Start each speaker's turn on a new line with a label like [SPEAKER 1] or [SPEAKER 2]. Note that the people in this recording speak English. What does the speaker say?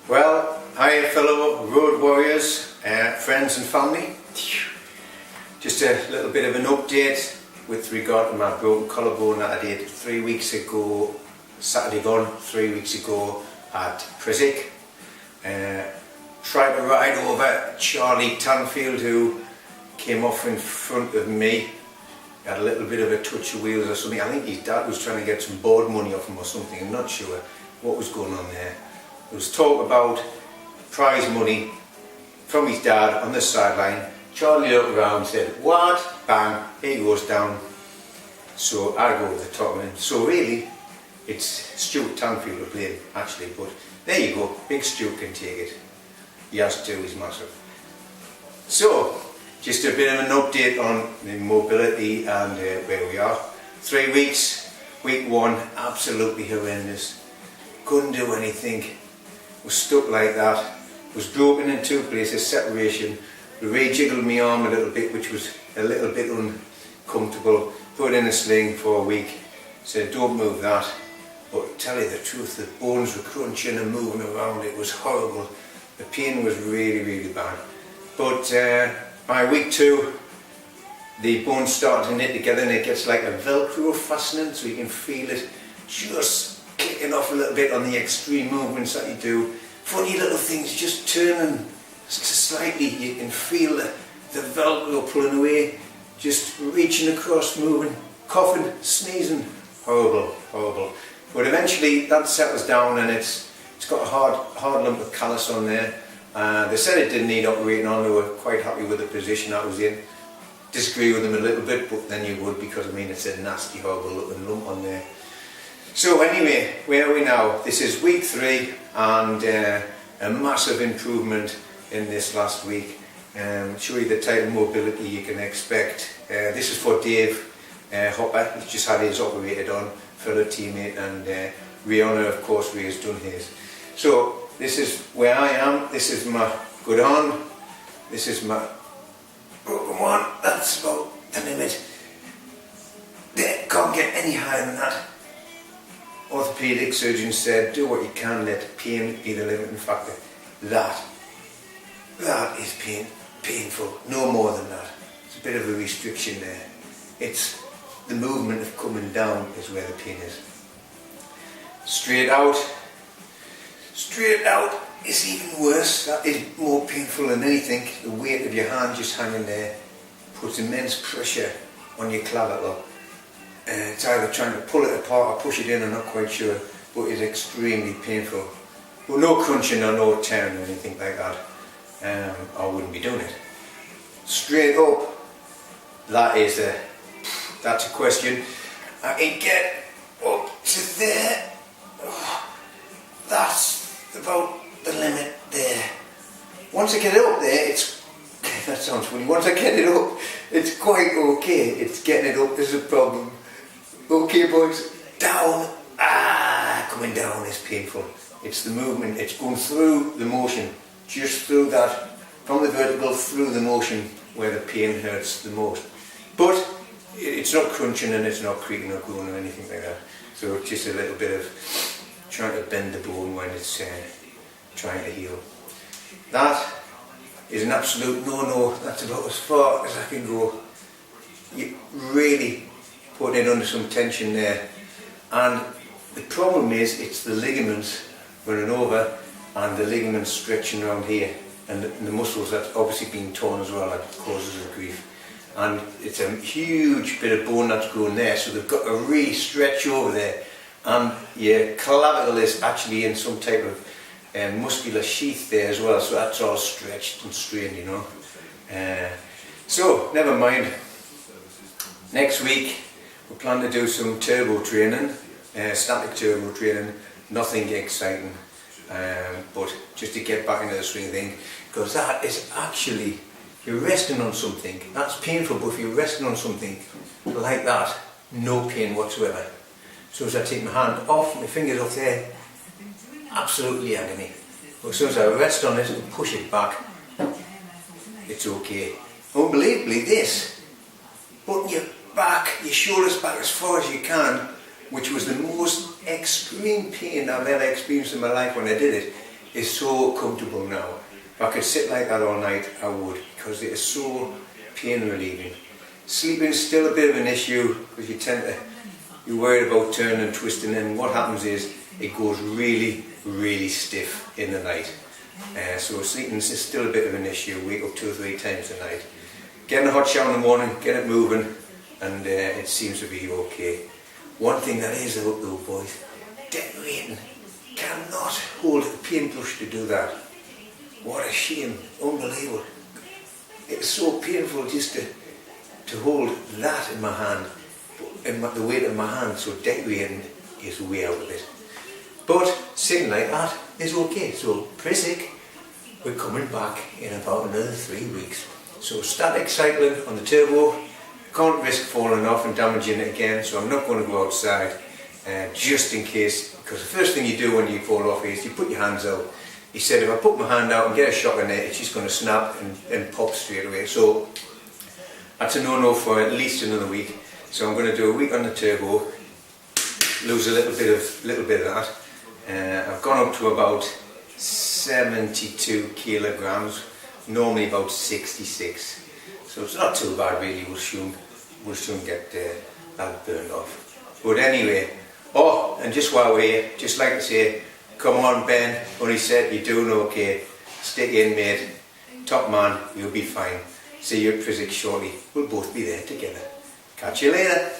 [SPEAKER 1] Well, hi fellow road warriors, friends and family. Just a little bit of an update with regard to my broken collarbone that I did 3 weeks ago, Saturday gone, 3 weeks ago at Prisick. Tried to ride over Charlie Tanfield, who came off in front of me. He had a little bit of a touch of wheels or something. I think his dad was trying to get some board money off him or something. I'm not sure what was going on there. There was talk about prize money from his dad on the sideline. Charlie looked around and said, "What?" Bang, he goes down. So I go over the top of him. So really, it's Stuart Tanfield to blame actually, but there you go, big Stuart can take it. He has to, he's massive. So, just a bit of an update on the mobility and where we are. 3 weeks, week 1, absolutely horrendous. Couldn't do anything. Was stuck like that. Was broken in 2 places, separation. Rejiggled my arm a little bit, which was a little bit uncomfortable. Put in a sling for a week. Said, don't move that. But tell you the truth, the bones were crunching and moving around. It was horrible. The pain was really, really bad. But by week 2, the bones start to knit together and it gets like a Velcro fastening, so you can feel it just kicking off a little bit on the extreme movements that you do. Funny little things, just turning slightly, you can feel the Velcro pulling away, just reaching across, moving, coughing, sneezing. Horrible, horrible. But eventually that settles down and it's got a hard lump of callus on there. They said it didn't need operating on. They were quite happy with the position I was in. Disagree with them a little bit, but then you would, because I mean it's a nasty, horrible looking lump on there. So anyway, where are we now? This is week 3 and a massive improvement in this last week. Show you the type of mobility you can expect. This is for Dave Hopper. He's just had his operated on, fellow teammate, and Rihanna, of course, Ray has done his. So this is where I am. This is my good arm. This is my broken one. That's about the limit. There, can't get any higher than that. Orthopedic surgeon said, do what you can, let pain be the limiting factor. That is painful, no more than that. It's a bit of a restriction there. It's the movement of coming down is where the pain is. Straight out is even worse. That is more painful than anything. The weight of your hand just hanging there puts immense pressure on your clavicle. It's either trying to pull it apart or push it in, I'm not quite sure, but it's extremely painful. But no crunching or no tearing or anything like that. I wouldn't be doing it. Straight up, that's a question. I can get up to there. Oh, that's about the limit there. Once I get it up there, that sounds funny. Once I get it up, it's quite okay. It's getting it up is a problem. Okay, boys, down. Coming down is painful. It's the movement. It's going through the motion, just through that, from the vertical through the motion where the pain hurts the most. But it's not crunching and it's not creaking or groaning or anything like that. So it's just a little bit of trying to bend the bone when it's trying to heal. That is an absolute no-no. That's about as far as I can go. You really put it under some tension there. And the problem is it's the ligaments running over and the ligaments stretching around here. And the muscles that's obviously been torn as well, that causes the grief. And it's a huge bit of bone that's growing there, so they've got to really stretch over there. And your clavicle is actually in some type of muscular sheath there as well, so that's all stretched and strained, you know. So, never mind. Next week, we plan to do some turbo training, static turbo training, nothing exciting, but just to get back into the swing thing, because that is actually, you're resting on something. That's painful, but if you're resting on something like that, no pain whatsoever. So as I take my hand off, my fingers off there, absolutely agony. But as soon as I rest on it and push it back, it's okay. Unbelievably, this, putting your shoulders back as far as you can, which was the most extreme pain I've ever experienced in my life when I did it, is so comfortable now. If I could sit like that all night, I would, because it is so pain relieving. Sleeping's still a bit of an issue, because you're worried about turning and twisting, and what happens is it goes really, really stiff in the night. So sleeping is still a bit of an issue. Wake up 2 or 3 times a night. Getting a hot shower in the morning, get it moving, and it seems to be okay. One thing that is out though, boys, decorating. Cannot hold a paintbrush to do that. What a shame, unbelievable. It's so painful just to hold that in my hand, and the weight of my hand, so decorating is way out of it. But sitting like that is okay. So Prisic, we're coming back in about another 3 weeks. So static cycling on the turbo, can't risk falling off and damaging it again, so I'm not going to go outside just in case, because the first thing you do when you fall off is you put your hands out. He said if I put my hand out and get a shock in it, it's just going to snap and pop straight away. So that's a no-no for at least another week. So I'm going to do a week on the turbo, lose a little bit of that. I've gone up to about 72 kilograms, normally about 66. So it's not too bad really, we'll soon get that burned off. But anyway, and just while we're here, just like to say, come on Ben, only said you're doing okay, stick in mate, top man, you'll be fine. See you at Prisic shortly, we'll both be there together. Catch you later.